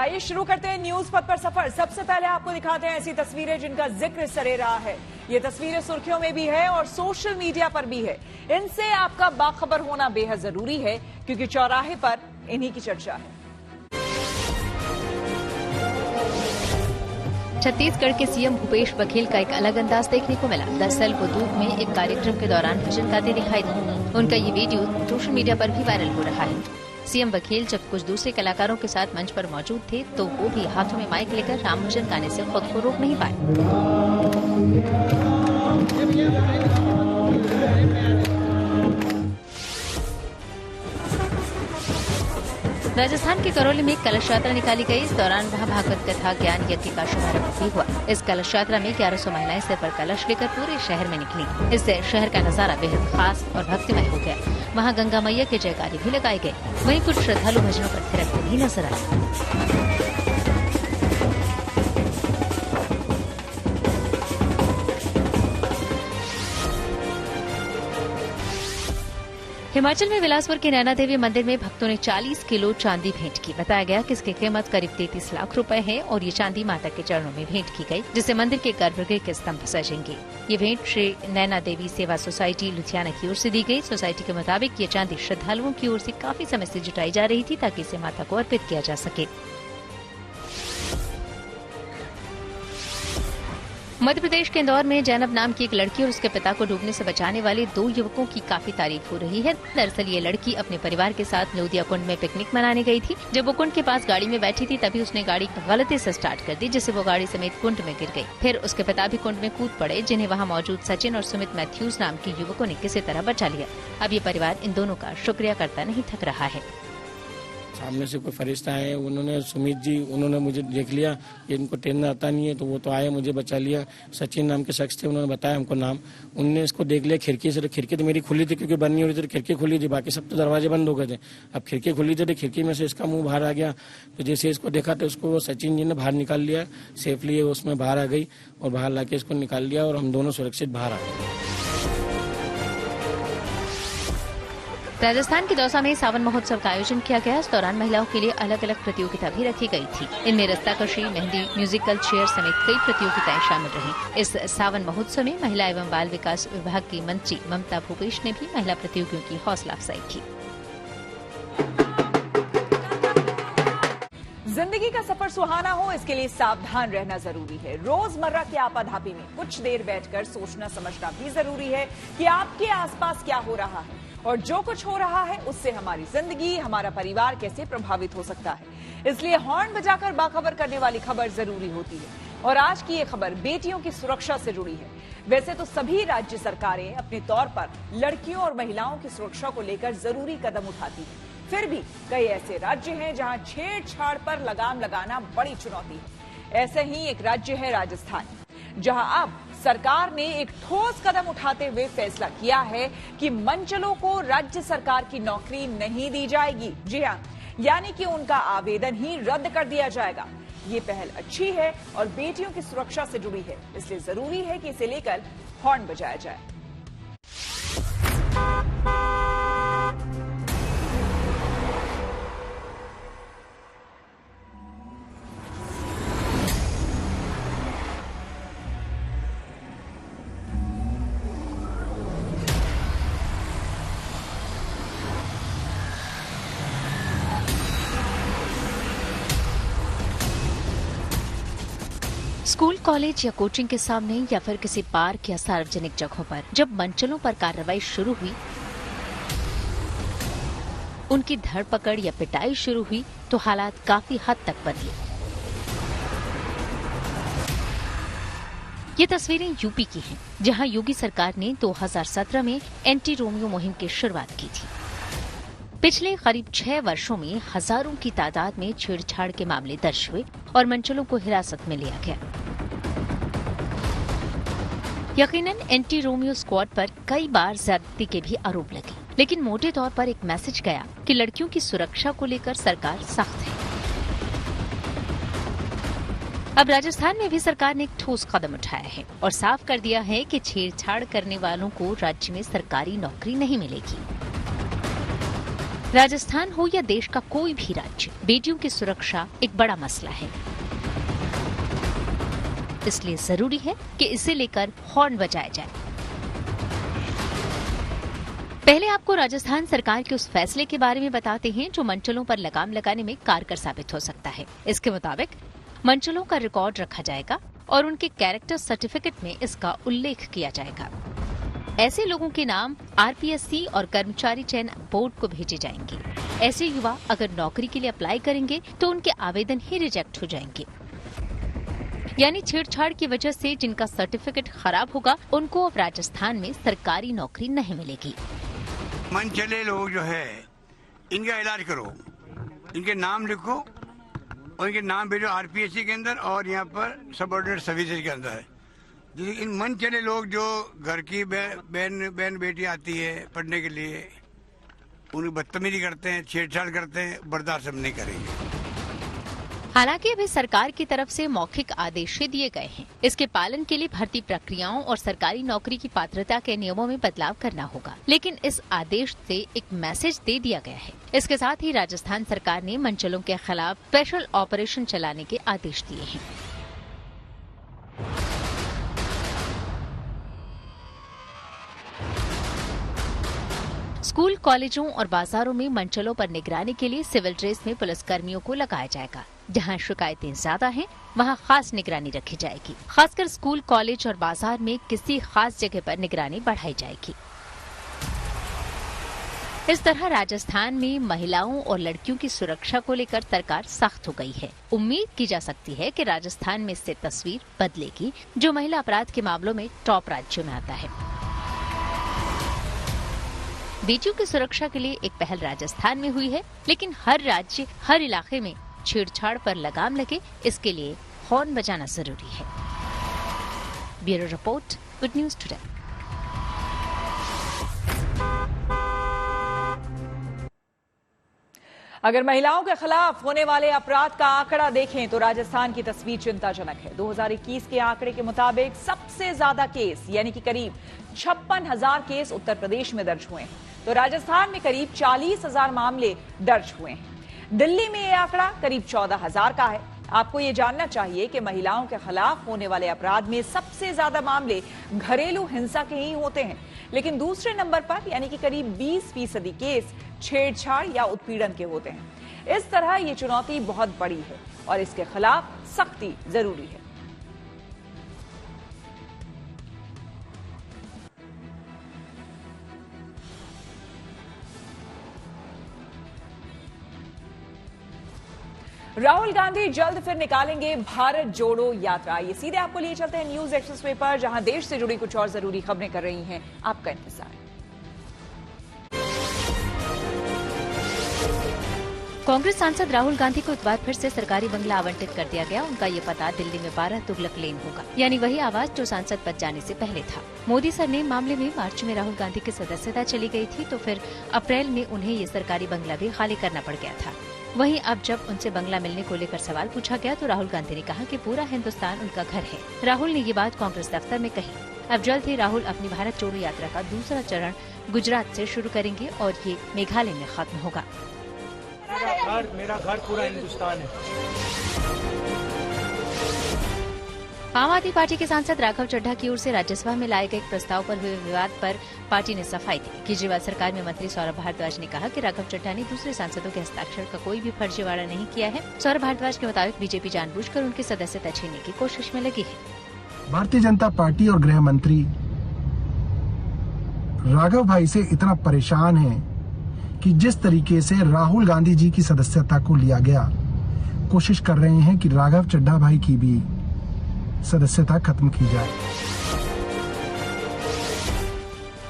आइए शुरू करते हैं न्यूज पथ पर सफर। सबसे पहले आपको दिखाते हैं ऐसी तस्वीरें जिनका जिक्र सरे रहा है। ये तस्वीरें सुर्खियों में भी है और सोशल मीडिया पर भी है। इनसे आपका बाखबर होना बेहद जरूरी है क्योंकि चौराहे पर इन्हीं की चर्चा है। छत्तीसगढ़ के सीएम भूपेश बघेल का एक अलग अंदाज देखने को मिला। दरअसल वो दूध में एक कार्यक्रम के दौरान भजन गाते दिखाई दिए। उनका ये वीडियो सोशल मीडिया पर भी वायरल हो रहा है। सीएम बघेल जब कुछ दूसरे कलाकारों के साथ मंच पर मौजूद थे तो वो भी हाथों में माइक लेकर राम भजन गाने से खुद को रोक नहीं पाए। राजस्थान के करौली में कलश यात्रा निकाली गई। इस दौरान वहां भागवत कथा ज्ञान यज्ञ का शुभारंभ भी हुआ। इस कलश यात्रा में 1100 महिलाएं सिर पर कलश लेकर पूरे शहर में निकली। इससे शहर का नजारा बेहद खास और भक्तिमय हो गया। वहां गंगा मैया के जयकारे भी लगाए गए। वहीं कुछ श्रद्धालु भजनों पर थिरकते भी नजर आए। हिमाचल में बिलासपुर के नैना देवी मंदिर में भक्तों ने 40 किलो चांदी भेंट की। बताया गया कि इसकी कीमत करीब 33 लाख रुपए है और ये चांदी माता के चरणों में भेंट की गई, जिससे मंदिर के गर्भगृह के स्तंभ सजेंगे। ये भेंट श्री नैना देवी सेवा सोसाइटी लुधियाना की ओर से दी गई। सोसाइटी के मुताबिक ये चांदी श्रद्धालुओं की ओर से काफी समय से जुटाई जा रही थी ताकि इसे माता को अर्पित किया जा सके। मध्य प्रदेश के इंदौर में जैनब नाम की एक लड़की और उसके पिता को डूबने से बचाने वाले 2 युवकों की काफी तारीफ हो रही है। दरअसल ये लड़की अपने परिवार के साथ लोदिया कुंड में पिकनिक मनाने गई थी। जब वो कुंड के पास गाड़ी में बैठी थी तभी उसने गाड़ी गलती से स्टार्ट कर दी, जिससे वो गाड़ी समेत कुंड में गिर गई। फिर उसके पिता भी कुंड में कूद पड़े, जिन्हें वहाँ मौजूद सचिन और सुमित मैथ्यूज नाम के युवकों ने किसी तरह बचा लिया। अब ये परिवार इन दोनों का शुक्रिया करता नहीं थक रहा है। सामने से कोई फरिश्ता आए, उन्होंने सुमित जी उन्होंने मुझे देख लिया, इनको तैरना आता नहीं है तो वो तो आए मुझे बचा लिया। सचिन नाम के शख्स थे, उन्होंने बताया हमको नाम, उनने इसको देख लिया खिड़की से। खिड़की तो मेरी खुली थी क्योंकि बंद नहीं हो रही थी, खिड़की खुली थी, बाकी सब तो दरवाजे बंद हो गए थे। अब खिड़की खुली थी तो खिड़की में से इसका मुंह बाहर आ गया। तो जैसे इसको देखा तो उसको सचिन जी ने बाहर निकाल लिया, सेफली उसमें बाहर आ गई और बाहर लाके इसको निकाल लिया और हम दोनों सुरक्षित बाहर आ गए। राजस्थान के दौसा में सावन महोत्सव का आयोजन किया गया। इस दौरान महिलाओं के लिए अलग अलग प्रतियोगिता भी रखी गई थी। इनमें रस्साकशी, मेहंदी, म्यूजिकल चेयर समेत कई प्रतियोगिताएं शामिल रहीं। इस सावन महोत्सव में महिला एवं बाल विकास विभाग की मंत्री ममता भूपेश ने भी महिला प्रतियोगियों की हौसला अफजाई की। जिंदगी का सफर सुहाना हो, इसके लिए सावधान रहना जरूरी है। रोजमर्रा की आपाधापी में कुछ देर बैठकर सोचना समझना भी जरूरी है कि आपके आसपास क्या हो रहा है और जो कुछ हो रहा है उससे हमारी जिंदगी, हमारा परिवार कैसे प्रभावित हो सकता है। इसलिए हॉर्न बजाकर बाखबर करने वाली खबर जरूरी होती है। और आज की ये खबर बेटियों की सुरक्षा से जुड़ी है। वैसे तो सभी राज्य सरकारें अपने तौर पर लड़कियों और महिलाओं की सुरक्षा को लेकर जरूरी कदम उठाती है, फिर भी कई ऐसे राज्य हैं जहां छेड़छाड़ पर लगाम लगाना बड़ी चुनौती है। ऐसे ही एक राज्य है राजस्थान, जहां अब सरकार ने एक ठोस कदम उठाते हुए फैसला किया है कि मंचलों को राज्य सरकार की नौकरी नहीं दी जाएगी। जी हां, यानी कि उनका आवेदन ही रद्द कर दिया जाएगा। ये पहल अच्छी है और बेटियों की सुरक्षा से जुड़ी है, इसलिए जरूरी है कि इसे लेकर हॉर्न बजाया जाए। स्कूल, कॉलेज या कोचिंग के सामने या फिर किसी पार्क या सार्वजनिक जगहों पर जब मंचलों पर कार्रवाई शुरू हुई, उनकी धरपकड़ या पिटाई शुरू हुई तो हालात काफी हद तक बदले। ये तस्वीरें यूपी की हैं, जहां योगी सरकार ने 2017 में एंटी रोमियो मुहिम की शुरुआत की थी। पिछले करीब 6 वर्षों में हजारों की तादाद में छेड़छाड़ के मामले दर्ज हुए और मंचलों को हिरासत में लिया गया। यकीनन एंटी रोमियो स्क्वाड पर कई बार ज्यादती के भी आरोप लगे, लेकिन मोटे तौर पर एक मैसेज गया कि लड़कियों की सुरक्षा को लेकर सरकार सख्त है। अब राजस्थान में भी सरकार ने एक ठोस कदम उठाया है और साफ कर दिया है कि छेड़छाड़ करने वालों को राज्य में सरकारी नौकरी नहीं मिलेगी। राजस्थान हो या देश का कोई भी राज्य, बेटियों की सुरक्षा एक बड़ा मसला है। इसलिए जरूरी है कि इसे लेकर हॉर्न बजाया जाए। पहले आपको राजस्थान सरकार के उस फैसले के बारे में बताते हैं जो मंचलों पर लगाम लगाने में कारगर साबित हो सकता है। इसके मुताबिक मंचलों का रिकॉर्ड रखा जाएगा और उनके कैरेक्टर सर्टिफिकेट में इसका उल्लेख किया जाएगा। ऐसे लोगों के नाम आरपीएससी और कर्मचारी चयन बोर्ड को भेजे जाएंगे। ऐसे युवा अगर नौकरी के लिए अप्लाई करेंगे तो उनके आवेदन ही रिजेक्ट हो जाएंगे। यानी छेड़छाड़ की वजह से जिनका सर्टिफिकेट खराब होगा उनको अब राजस्थान में सरकारी नौकरी नहीं मिलेगी। मन चले लोग जो है इनका इलाज करो, इनके नाम लिखो और इनके नाम भेजो आरपीएससी के अंदर और यहाँ पर सबऑर्डिनेट सर्विसेज के अंदर। इन मन चले लोग जो घर की बहन बेटी आती है पढ़ने के लिए, उन्हें बदतमीजी करते हैं, छेड़छाड़ करते हैं, बर्दाश्त हम नहीं करेंगे। हालांकि अभी सरकार की तरफ से मौखिक आदेश दिए गए हैं। इसके पालन के लिए भर्ती प्रक्रियाओं और सरकारी नौकरी की पात्रता के नियमों में बदलाव करना होगा। लेकिन इस आदेश से एक मैसेज दे दिया गया है। इसके साथ ही राजस्थान सरकार ने मंचलों के खिलाफ स्पेशल ऑपरेशन चलाने के आदेश दिए हैं। स्कूल, कॉलेजों और बाजारों में मंचलों पर निगरानी के लिए सिविल ड्रेस में पुलिसकर्मियों को लगाया जाएगा। जहां शिकायतें ज्यादा हैं, वहां खास निगरानी रखी जाएगी। खासकर स्कूल, कॉलेज और बाजार में किसी खास जगह पर निगरानी बढ़ाई जाएगी। इस तरह राजस्थान में महिलाओं और लड़कियों की सुरक्षा को लेकर सरकार सख्त हो गई है। उम्मीद की जा सकती है कि राजस्थान में इससे तस्वीर बदलेगी, जो महिला अपराध के मामलों में टॉप राज्यों में आता है। बेटियों की सुरक्षा के लिए एक पहल राजस्थान में हुई है, लेकिन हर राज्य, हर इलाके में छेड़छाड़ पर लगाम लगे, इसके लिए हॉर्न बजाना जरूरी है। Bureau report, good news today. अगर महिलाओं के खिलाफ होने वाले अपराध का आंकड़ा देखें तो राजस्थान की तस्वीर चिंताजनक है। 2021 के आंकड़े के मुताबिक सबसे ज्यादा केस यानी कि करीब 56,000 केस उत्तर प्रदेश में दर्ज हुए हैं, तो राजस्थान में करीब 40,000 मामले दर्ज हुए हैं। दिल्ली में यह आंकड़ा करीब 14,000 का है। आपको ये जानना चाहिए कि महिलाओं के खिलाफ होने वाले अपराध में सबसे ज्यादा मामले घरेलू हिंसा के ही होते हैं, लेकिन दूसरे नंबर पर यानी कि करीब 20% केस छेड़छाड़ या उत्पीड़न के होते हैं। इस तरह ये चुनौती बहुत बड़ी है और इसके खिलाफ सख्ती जरूरी है। राहुल गांधी जल्द फिर निकालेंगे भारत जोड़ो यात्रा। ये सीधे आपको लिए चलते हैं न्यूज एक्सप्रेस पर, जहां देश से जुड़ी कुछ और जरूरी खबरें कर रही हैं आपका इंतजार। कांग्रेस सांसद राहुल गांधी को इतवार फिर से सरकारी बंगला आवंटित कर दिया गया। उनका ये पता दिल्ली में 12 तुगलक लेन होगा, यानी वही आवास जो सांसद पद जाने से पहले था। मोदी सरनेम मामले में मार्च में राहुल गांधी की सदस्यता चली गई थी, तो फिर अप्रैल में उन्हें ये सरकारी बंगला भी खाली करना पड़ गया था। वहीं अब जब उनसे बंगला मिलने को लेकर सवाल पूछा गया तो राहुल गांधी ने कहा कि पूरा हिंदुस्तान उनका घर है। राहुल ने ये बात कांग्रेस दफ्तर में कही। अब जल्द ही राहुल अपनी भारत जोड़ो यात्रा का दूसरा चरण गुजरात से शुरू करेंगे और ये मेघालय में खत्म होगा। मेरा घर पूरा हिंदुस्तान है। आम आदमी पार्टी के सांसद राघव चड्ढा की ओर से राज्यसभा में लाए गए एक प्रस्ताव पर हुए विवाद पर पार्टी ने सफाई दी। केजरीवाल सरकार में मंत्री सौरभ भारद्वाज ने कहा कि राघव चड्ढा ने दूसरे सांसदों के हस्ताक्षर का कोई भी फर्जीवाड़ा नहीं किया है। सौरभ भारद्वाज के मुताबिक बीजेपी जानबूझकर उनकी सदस्यता छीनने की कोशिश में लगी है। भारतीय जनता पार्टी और गृह मंत्री राघव भाई से इतना परेशान है कि जिस तरीके से राहुल गांधी जी की सदस्यता को लिया गया, कोशिश कर रहे हैं कि राघव चड्ढा भाई की भी सदस्यता खत्म की जाए।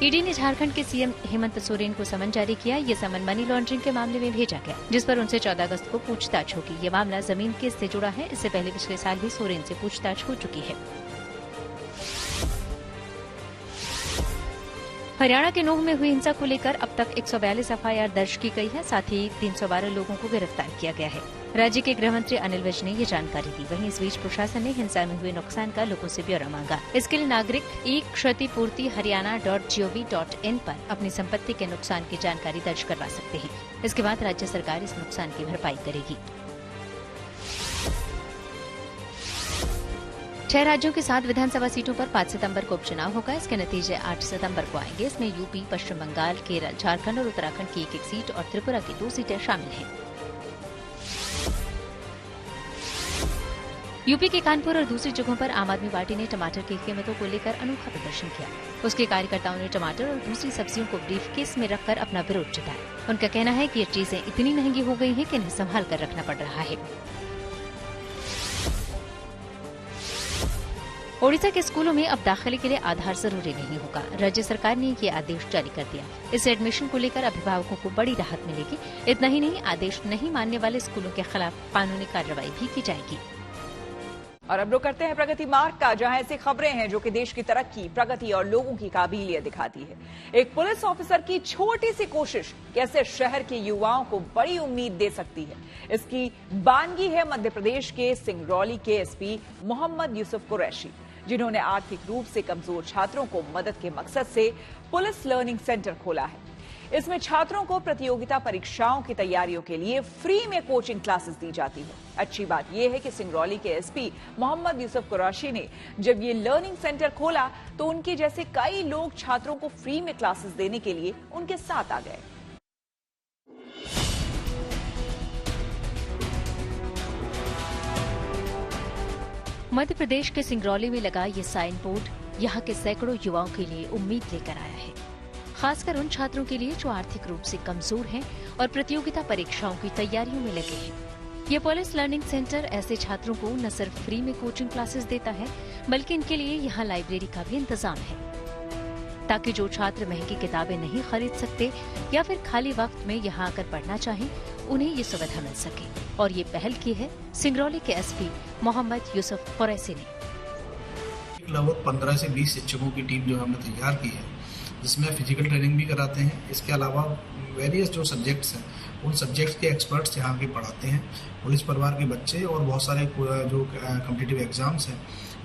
ईडी ने झारखंड के सीएम हेमंत सोरेन को समन जारी किया। ये समन मनी लॉन्ड्रिंग के मामले में भेजा गया, जिस पर उनसे 14 अगस्त को पूछताछ होगी। ये मामला जमीन केस से जुड़ा है। इससे पहले पिछले साल भी सोरेन से पूछताछ हो चुकी है। हरियाणा के नूंह में हुई हिंसा को लेकर अब तक 142 एफआईआर दर्ज की गई है। साथ ही 312 लोगों को गिरफ्तार किया गया है। राज्य के गृह मंत्री अनिल विज ने ये जानकारी दी। वहीं इस बीच प्रशासन ने हिंसा में हुए नुकसान का लोगों से ब्यौरा मांगा। इसके लिए नागरिक क्षतिपूर्ति हरियाणा.gov.in पर अपनी संपत्ति के नुकसान की जानकारी दर्ज करवा सकते हैं। इसके बाद राज्य सरकार इस नुकसान की भरपाई करेगी। 6 राज्यों की 7 विधानसभा सीटों पर 5 सितंबर को उपचुनाव होगा। इसके नतीजे 8 सितंबर को आएंगे। इसमें यूपी, पश्चिम बंगाल, केरल, झारखंड और उत्तराखंड की 1-1 सीट और त्रिपुरा की 2 सीटें शामिल हैं। यूपी के कानपुर और दूसरी जगहों पर आम आदमी पार्टी ने टमाटर की कीमतों को लेकर अनोखा प्रदर्शन किया। उसके कार्यकर्ताओं ने टमाटर और दूसरी सब्जियों को ब्रीफकेस में रखकर अपना विरोध जताया। उनका कहना है कि ये चीजें इतनी महंगी हो गई हैं कि इन्हें संभाल कर रखना पड़ रहा है। ओडिशा के स्कूलों में अब दाखिले के लिए आधार जरूरी नहीं होगा। राज्य सरकार ने ये आदेश जारी कर दिया। इससे एडमिशन को लेकर अभिभावकों को बड़ी राहत मिलेगी। इतना ही नहीं, आदेश नहीं मानने वाले स्कूलों के खिलाफ कानूनी कार्रवाई भी की जाएगी। और अब रुक करते हैं प्रगति मार्ग का, जहां ऐसी खबरें हैं जो कि देश की तरक्की, प्रगति और लोगों की काबिलियत दिखाती है। एक पुलिस ऑफिसर की छोटी सी कोशिश कैसे शहर के युवाओं को बड़ी उम्मीद दे सकती है, इसकी बानगी है मध्य प्रदेश के सिंगरौली के एसपी मोहम्मद यूसुफ कुरैशी, जिन्होंने आर्थिक रूप से कमजोर छात्रों को मदद के मकसद से पुलिस लर्निंग सेंटर खोला है। इसमें छात्रों को प्रतियोगिता परीक्षाओं की तैयारियों के लिए फ्री में कोचिंग क्लासेस दी जाती है। अच्छी बात यह है कि सिंगरौली के एसपी मोहम्मद यूसुफ कुरैशी ने जब ये लर्निंग सेंटर खोला तो उनके जैसे कई लोग छात्रों को फ्री में क्लासेस देने के लिए उनके साथ आ गए। मध्य प्रदेश के सिंगरौली में लगा ये साइन बोर्ड यहाँ के सैकड़ों युवाओं के लिए उम्मीद लेकर आया है, खासकर उन छात्रों के लिए जो आर्थिक रूप से कमजोर हैं और प्रतियोगिता परीक्षाओं की तैयारियों में लगे हैं। ये पुलिस लर्निंग सेंटर ऐसे छात्रों को न सिर्फ फ्री में कोचिंग क्लासेस देता है, बल्कि इनके लिए यहाँ लाइब्रेरी का भी इंतजाम है, ताकि जो छात्र महंगी किताबें नहीं खरीद सकते या फिर खाली वक्त में यहाँ आकर पढ़ना चाहें, उन्हें ये सुविधा मिल सके। और ये पहल की है सिंगरौली के एसपी मोहम्मद यूसुफ कुरैशी ने। लगभग 15 से 20 शिक्षकों की टीम जो हमने तैयार की है, जिसमें फिजिकल ट्रेनिंग भी कराते हैं। इसके अलावा वेरियस जो सब्जेक्ट्स हैं, उन सब्जेक्ट्स के एक्सपर्ट्स यहाँ के पढ़ाते हैं। पुलिस परिवार के बच्चे और बहुत सारे जो कॉम्पिटिटिव एग्जाम्स हैं,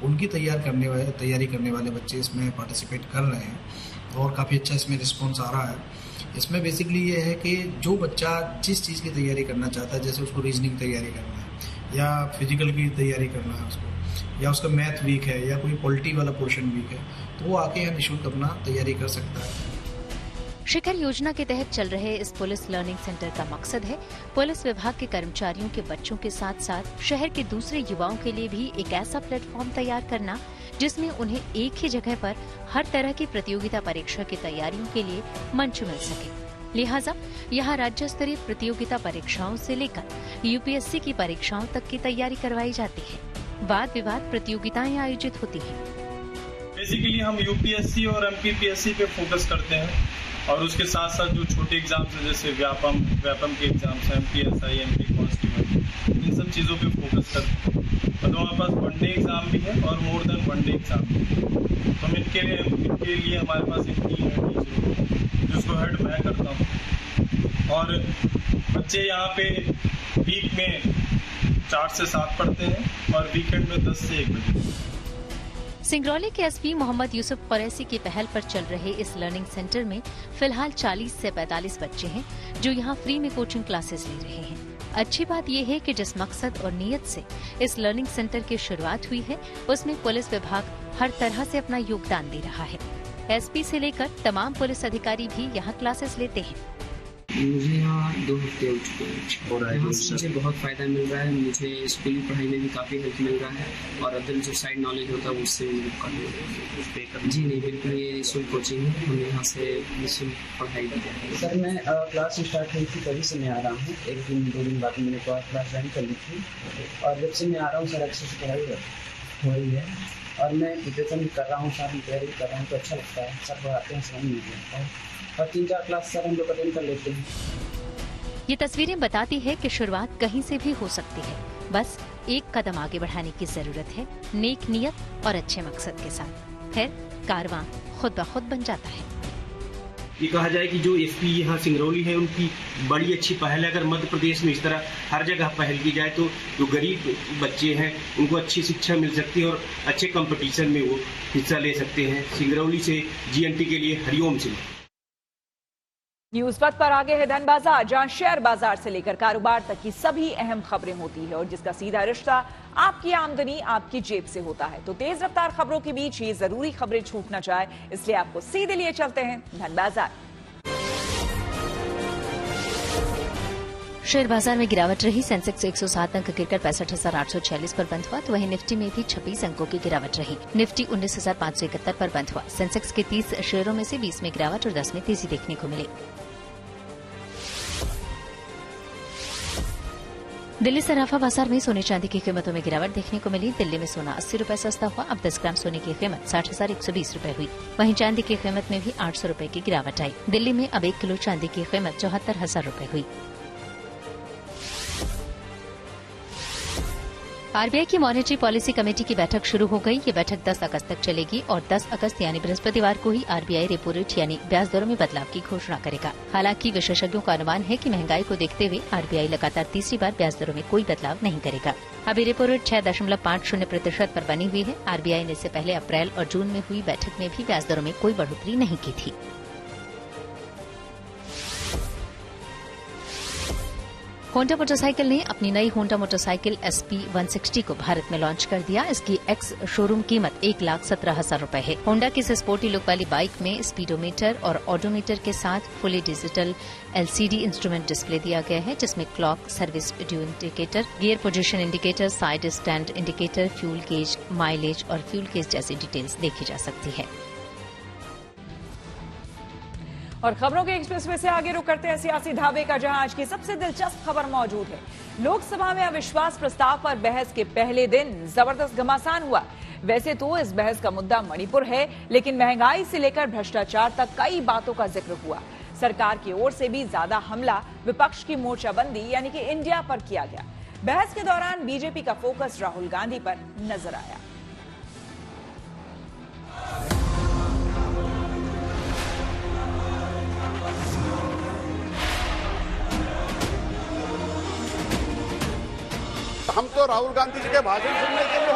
उनकी तैयारी करने वाले बच्चे इसमें पार्टिसिपेट कर रहे हैं और काफ़ी अच्छा इसमें रिस्पॉन्स आ रहा है। इसमें बेसिकली ये है कि जो बच्चा जिस चीज़ की तैयारी करना चाहता है, जैसे उसको रीजनिंग तैयारी करना है या फिजिकल की तैयारी करना है उसको, या उसका मैथ वीक है या कोई पॉलिटी वाला पोर्शन वीक है, तो वो आके यहाँ निःशुल्क अपना तैयारी कर सकता है। शिखर योजना के तहत चल रहे इस पुलिस लर्निंग सेंटर का मकसद है पुलिस विभाग के कर्मचारियों के बच्चों के साथ साथ शहर के दूसरे युवाओं के लिए भी एक ऐसा प्लेटफॉर्म तैयार करना जिसमें उन्हें एक ही जगह पर हर तरह की प्रतियोगिता परीक्षा की तैयारियों के लिए मंच मिल सके। लिहाजा यहाँ राज्य स्तरीय प्रतियोगिता परीक्षाओं से लेकर यूपीएससी की परीक्षाओं तक की तैयारी करवाई जाती है। वाद विवाद प्रतियोगिताएं आयोजित होती हैं। बेसिकली हम यूपीएससी और एमपीपीएससी पे फोकस करते हैं और उसके साथ साथ जो छोटे एग्जाम्स हैं जैसे व्यापम के एग्जाम्स हैं, एमपीएसआई, एमपी कांस्टेबल, इन सब चीज़ों पे फोकस करते हैं। मतलब हमारे पास वनडे एग्जाम भी है और मोर देन वनडे एग्जाम भी है। तो इनके लिए हमारे पास एक टीम है टीचर, जिसको हेड मैं करता हूँ। और बच्चे यहाँ पे वीक में 4 से 7 पढ़ते हैं और वीकेंड में 10 से 1 बजे। सिंगरौली के एसपी मोहम्मद यूसुफ कुरैशी की पहल पर चल रहे इस लर्निंग सेंटर में फिलहाल 40 से 45 बच्चे हैं जो यहाँ फ्री में कोचिंग क्लासेस ले रहे हैं। अच्छी बात यह है कि जिस मकसद और नीयत से इस लर्निंग सेंटर की शुरुआत हुई है, उसमें पुलिस विभाग हर तरह से अपना योगदान दे रहा है। एसपी से लेकर तमाम पुलिस अधिकारी भी यहाँ क्लासेस लेते हैं। मुझे यहाँ 2 हफ्ते हो चुके हैं और यहाँ से मुझे बहुत फ़ायदा मिल रहा है। मुझे स्कूली पढ़ाई में भी काफ़ी हेल्प मिल रहा है और अदर जो साइड नॉलेज होता है उससे भी काफ़ी। जी नहीं, बिल्कुल ये निःशुल्क कोचिंग है, हम यहाँ से निःशुल्क पढ़ाई भी करते हैं। सर मैं क्लास स्टार्ट हुई थी तभी से मैं आ रहा हूँ। 1 दिन 2 दिन बाद मैंने क्लास ज्वाइन कर ली थी और जब से मैं आ रहा हूँ सर अच्छे से पढ़ाई हो रही है और मैं प्रिपरेशन भी कर रहा हूँ, साथ में तैयारी कर रहा हूँ, तो अच्छा लगता है। सर पढ़ाते हैं, समझ नहीं आता है और 3-4 क्लास सर हम लोग अटेंड कर लेते हैं। ये तस्वीरें बताती है कि शुरुआत कहीं से भी हो सकती है, बस एक कदम आगे बढ़ाने की जरूरत है, नेक नियत और अच्छे मकसद के साथ। फिर कारवां खुद ब खुद बन जाता है। ये कहा जाए कि जो एसपी यहाँ सिंगरौली है उनकी बड़ी अच्छी पहल है। अगर मध्य प्रदेश में इस तरह हर जगह पहल की जाए तो जो गरीब बच्चे हैं उनको अच्छी शिक्षा मिल सकती है और अच्छे कंपटीशन में वो हिस्सा ले सकते हैं। सिंगरौली से जीएनटी के लिए हरिओम सिंह। न्यूज पथ पर आगे है धन बाजार, जहां शेयर बाजार से लेकर कारोबार तक की सभी अहम खबरें होती है और जिसका सीधा रिश्ता आपकी आमदनी आपकी जेब से होता है। तो तेज रफ्तार खबरों के बीच ये जरूरी खबरें छूट न जाए, इसलिए आपको सीधे लिए चलते हैं धन बाजार। शेयर बाजार में गिरावट रही। सेंसेक्स 107 अंक गिरकर 65,846 पर बंद हुआ, तो वहीं निफ्टी में भी 26 अंकों की गिरावट रही। निफ्टी 19,571 पर बंद हुआ। सेंसेक्स के 30 शेयरों में से 20 में गिरावट और 10 में तेजी देखने को मिली। दिल्ली सराफा बाजार में सोने चांदी की कीमतों में गिरावट देखने को मिली। दिल्ली में सोना 80 रुपए सस्ता हुआ। अब 10 ग्राम सोने की कीमत 60,120 रुपए हुई। वहीं चांदी की कीमत में भी 800 रुपए की गिरावट आई। दिल्ली में अब 1 किलो चांदी की कीमत 74,000 रुपए हुई। आरबीआई की मॉनेटरी पॉलिसी कमेटी की बैठक शुरू हो गई। ये बैठक 10 अगस्त तक चलेगी और 10 अगस्त यानी बृहस्पतिवार को ही आरबीआई रेपो रेट यानी ब्याज दरों में बदलाव की घोषणा करेगा। हालांकि विशेषज्ञों का अनुमान है कि महंगाई को देखते हुए आरबीआई लगातार तीसरी बार ब्याज दरों में कोई बदलाव नहीं करेगा। अभी रेपो रेट 6.50% पर बनी हुई है। आरबीआई ने इससे पहले अप्रैल और जून में हुई बैठक में भी ब्याज दरों में कोई बढ़ोतरी नहीं की थी। होंडा मोटरसाइकिल ने अपनी नई होंडा मोटरसाइकिल SP 160 को भारत में लॉन्च कर दिया। इसकी एक्स शोरूम कीमत 1,17,000 रुपए है। होंडा की इस स्पोर्टी लुक वाली बाइक में स्पीडोमीटर और ऑडोमीटर के साथ fully digital LCD instrument display दिया गया है, जिसमें clock, service due indicator, gear position indicator, side stand indicator, fuel gauge, mileage और फ्यूल गेज जैसी डिटेल्स देखी जा सकती है। और खबरों के एक्सप्रेसवे से आगे रुक करते हैं सियासी धाबे का, जहां आज की सबसे दिलचस्प खबर मौजूद है। लोकसभा में अविश्वास प्रस्ताव पर बहस के पहले दिन जबरदस्त घमासान हुआ। वैसे तो इस बहस का मुद्दा मणिपुर है, लेकिन महंगाई से लेकर भ्रष्टाचार तक कई बातों का जिक्र हुआ। सरकार की ओर से भी ज्यादा हमला विपक्ष की मोर्चाबंदी यानी कि इंडिया पर किया गया। बहस के दौरान बीजेपी का फोकस राहुल गांधी पर नजर आया। हम तो राहुल गांधी जी के भाषण सुनने के लिए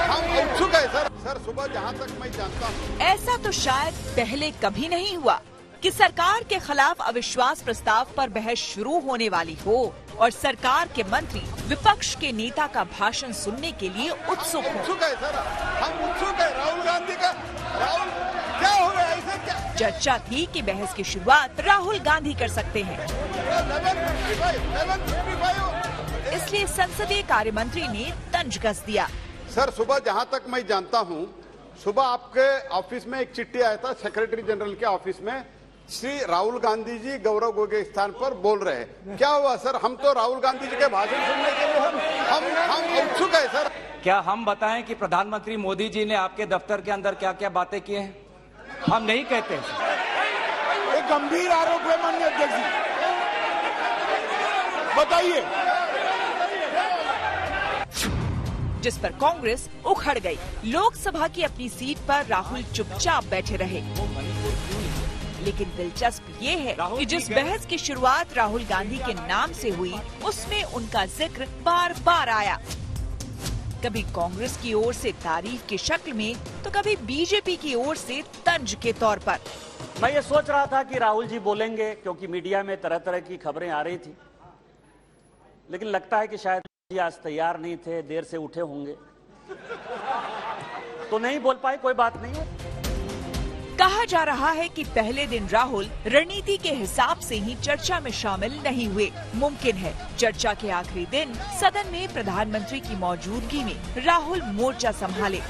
हम उत्सुक है सर सुबह जहां तक मैं जानता हूं। ऐसा तो शायद पहले कभी नहीं हुआ कि सरकार के खिलाफ अविश्वास प्रस्ताव पर बहस शुरू होने वाली हो और सरकार के मंत्री विपक्ष के नेता का भाषण सुनने के लिए उत्सुक हो। उत्सुक है सर, हम उत्सुक है राहुल गांधी का। राहुल क्या हो गया, ऐसे क्या? चर्चा थी कि बहस की शुरुआत राहुल गांधी कर सकते हैं, इसलिए संसदीय कार्य मंत्री ने तंज कस दिया। सर सुबह जहां तक मैं जानता हूं, सुबह आपके ऑफिस में एक चिट्ठी आया था सेक्रेटरी जनरल के ऑफिस में, श्री राहुल गांधी जी गौरव गोगोई स्थान पर बोल रहे हैं। क्या हुआ सर? हम तो राहुल गांधी जी के भाषण सुनने के लिए हम उत्सुक है सर। क्या हम बताएं कि प्रधानमंत्री मोदी जी ने आपके दफ्तर के अंदर क्या क्या बातें की हैं? हम नहीं कहते। एक गंभीर आरोप है माननीय अध्यक्ष जी, बताइए। जिस पर कांग्रेस उखड़ गई। लोकसभा की अपनी सीट पर राहुल चुपचाप बैठे रहे। लेकिन दिलचस्प ये है कि जिस बहस की शुरुआत राहुल गांधी के नाम से हुई, उसमें उनका जिक्र बार बार आया। कभी कांग्रेस की ओर से तारीफ की शक्ल में, तो कभी बीजेपी की ओर से तंज के तौर पर। मैं ये सोच रहा था कि राहुल जी बोलेंगे, क्योंकि मीडिया में तरह तरह की खबरें आ रही थी, लेकिन लगता है कि शायद आज तैयार नहीं थे, देर से उठे होंगे तो नहीं बोल पाए। कोई बात नहीं है। कहा जा रहा है कि पहले दिन राहुल रणनीति के हिसाब से ही चर्चा में शामिल नहीं हुए। मुमकिन है चर्चा के आखिरी दिन सदन में प्रधानमंत्री की मौजूदगी में राहुल मोर्चा संभाले।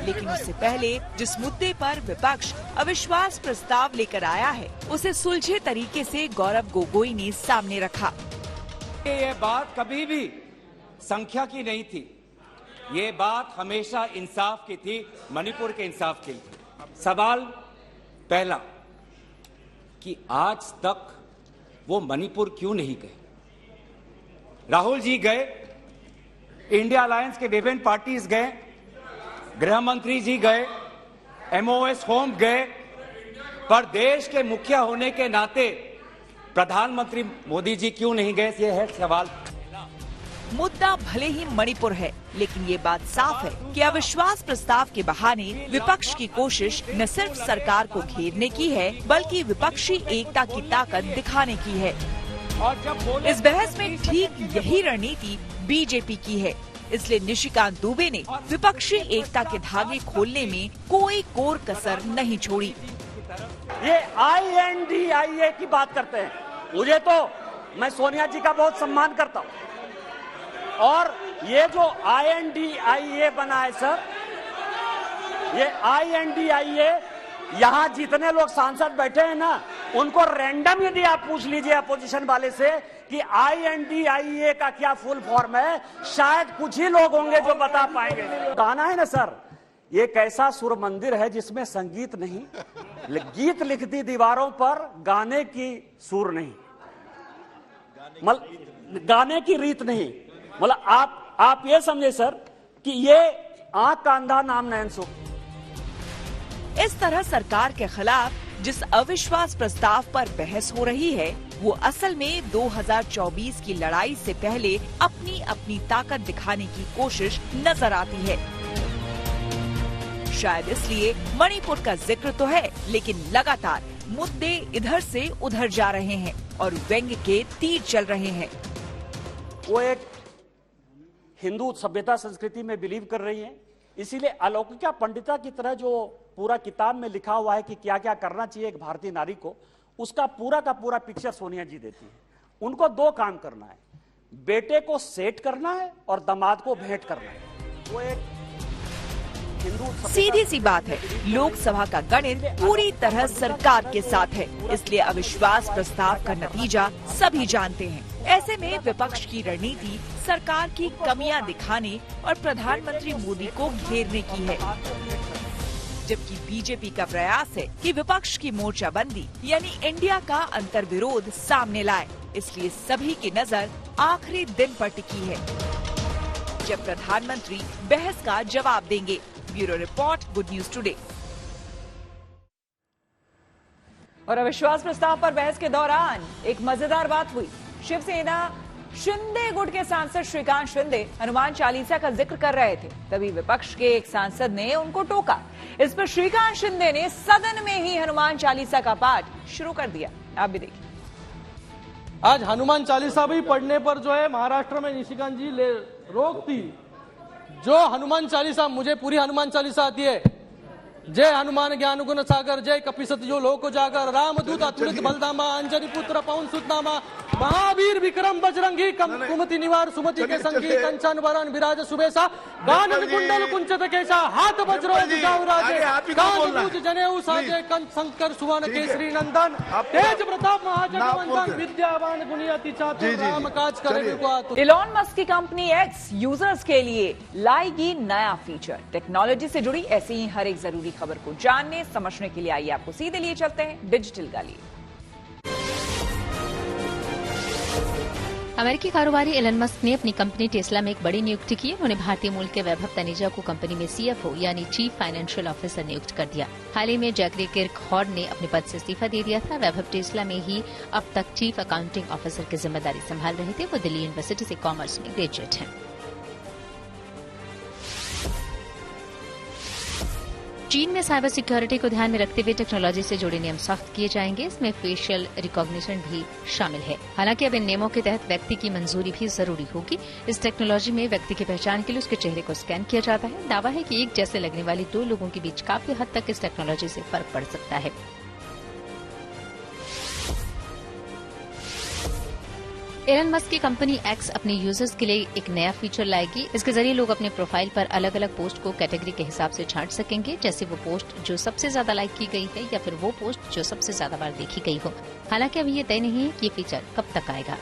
लेकिन उससे पहले जिस मुद्दे पर विपक्ष अविश्वास प्रस्ताव लेकर आया है, उसे सुलझे तरीके से गौरव गोगोई ने सामने रखा। ये बात कभी भी संख्या की नहीं थी, ये बात हमेशा इंसाफ की थी, मणिपुर के इंसाफ की। सवाल पहला कि आज तक वो मणिपुर क्यों नहीं गए? राहुल जी गए, इंडिया अलायंस के विभिन्न पार्टीज गए, गृह मंत्री जी गए, MOS होम गए, पर देश के मुखिया होने के नाते प्रधानमंत्री मोदी जी क्यों नहीं गए? ये है सवाल। मुद्दा भले ही मणिपुर है, लेकिन ये बात साफ है कि अविश्वास प्रस्ताव के बहाने विपक्ष की कोशिश न सिर्फ सरकार को घेरने की है, बल्कि विपक्षी एकता की ताकत दिखाने की है। इस बहस में ठीक यही रणनीति बीजेपी की है। इसलिए निशिकांत दुबे ने विपक्षी एकता के धागे खोलने में कोई कोर कसर नहीं छोड़ी। ये INDIA की बात करते हैं। मुझे तो मैं सोनिया जी का बहुत सम्मान करता हूँ, और ये जो INDIA बना है सर, ये INDIA यहाँ जितने लोग सांसद बैठे हैं ना, उनको रैंडम यदि आप पूछ लीजिए अपोजिशन वाले से कि INDIA का क्या फुल फॉर्म है, शायद कुछ ही लोग होंगे जो बता पाएंगे। गाना है ना सर, ये कैसा सुर मंदिर है जिसमें संगीत नहीं, गीत लिख दी दीवारों पर, गाने की सुर नहीं, गाने की रीत नहीं। मतलब आप ये समझे सर कि ये आंख का अंधा नाम नयन सुख। इस तरह सरकार के खिलाफ जिस अविश्वास प्रस्ताव पर बहस हो रही है, वो असल में 2024 की लड़ाई से पहले अपनी अपनी ताकत दिखाने की कोशिश नजर आती है। शायद इसलिए मणिपुर का जिक्र तो है, लेकिन लगातार मुद्दे इधर से उधर जा रहे हैं और व्यंग्य के तीर चल रहे हैं। वो एक हिंदू सभ्यता संस्कृति में बिलीव कर रही है, इसीलिए अलौकिका पंडिता की तरह जो पूरा किताब में लिखा हुआ है कि क्या क्या करना चाहिए एक भारतीय नारी को, उसका पूरा का पूरा पिक्चर सोनिया जी देती है। उनको दो काम करना है, बेटे को सेट करना है और दामाद को भेंट करना है। वो एक सीधी सी बात है, लोकसभा का गणित पूरी तरह सरकार के साथ है, इसलिए अविश्वास प्रस्ताव का नतीजा सभी जानते हैं। ऐसे में विपक्ष की रणनीति सरकार की कमियां दिखाने और प्रधानमंत्री मोदी को घेरने की है, जबकि बीजेपी का प्रयास है कि विपक्ष की मोर्चाबंदी यानी इंडिया का अंतर्विरोध सामने लाए। इसलिए सभी की नजर आखिरी दिन पर टिकी है, जब प्रधानमंत्री बहस का जवाब देंगे। Bureau report, good news today. और अविश्वास प्रस्ताव पर बहस के दौरान एक मजेदार बात हुई। शिवसेना शिंदे गुट के सांसद श्रीकांत शिंदे हनुमान चालीसा का जिक्र कर रहे थे, तभी विपक्ष के एक सांसद ने उनको टोका। इस पर श्रीकांत शिंदे ने सदन में ही हनुमान चालीसा का पाठ शुरू कर दिया। आप भी देखिए। आज हनुमान चालीसा भी पढ़ने पर जो है महाराष्ट्र में निशिकांत जी रोक थी। जो हनुमान चालीसा, मुझे पूरी हनुमान चालीसा आती है। जय हनुमान ज्ञान गुण सागर, जय कपिसत जो लोक जागर, रामदूत अतुलित बलधामा, अंजनी पुत्र पवन सुतनामा, महावीर विक्रम बजरंगी, कुमति निवार सुमति के संगी, कंचन वरण विराज सुबेसा, गानन कुंडल कुंचित केसा, हाथ वज्रो भुजाऊ राजे, कांध मूज जनेऊ साजे, कंठ शंकर सुवन केसरी नंदन, तेज प्रताप महाजगवंदन, विद्यावान गुणी अति चातुर, राम काज करे को आतुर। इलॉन मस्क की कंपनी एक्स यूजर्स के लिए लाएगी नया फीचर। टेक्नोलॉजी से जुड़ी ऐसी ही हर एक जरूरी खबर को जानने समझने के लिए आइए आपको सीधे लिए चलते हैं डिजिटल गली। अमेरिकी कारोबारी एलन मस्क ने अपनी कंपनी टेस्ला में एक बड़ी नियुक्ति की। उन्होंने भारतीय मूल के वैभव तनेजा को कंपनी में CFO यानी चीफ फाइनेंशियल ऑफिसर नियुक्त कर दिया। हाल ही में जैकरी किर्कहॉर्ड ने अपने पद से इस्तीफा दे दिया था। वैभव टेस्ला में ही अब तक चीफ अकाउंटिंग ऑफिसर की जिम्मेदारी संभाल रहे थे। वो दिल्ली यूनिवर्सिटी से कॉमर्स में ग्रेजुएट हैं। चीन में साइबर सिक्योरिटी को ध्यान में रखते हुए टेक्नोलॉजी से जुड़े नियम सख्त किए जाएंगे। इसमें फेशियल रिकॉग्निशन भी शामिल है। हालांकि अब इन नियमों के तहत व्यक्ति की मंजूरी भी जरूरी होगी। इस टेक्नोलॉजी में व्यक्ति की पहचान के लिए उसके चेहरे को स्कैन किया जाता है। दावा है कि एक जैसे लगने वाली दो लोगों के बीच काफी हद तक इस टेक्नोलॉजी से फर्क पड़ सकता है। एलन मस्क की कंपनी एक्स अपने यूजर्स के लिए एक नया फीचर लाएगी। इसके जरिए लोग अपने प्रोफाइल पर अलग अलग पोस्ट को कैटेगरी के हिसाब से छांट सकेंगे, जैसे वो पोस्ट जो सबसे ज्यादा लाइक की गई है या फिर वो पोस्ट जो सबसे ज्यादा बार देखी गई हो। हालांकि अभी ये तय नहीं है कि ये फीचर कब तक आएगा।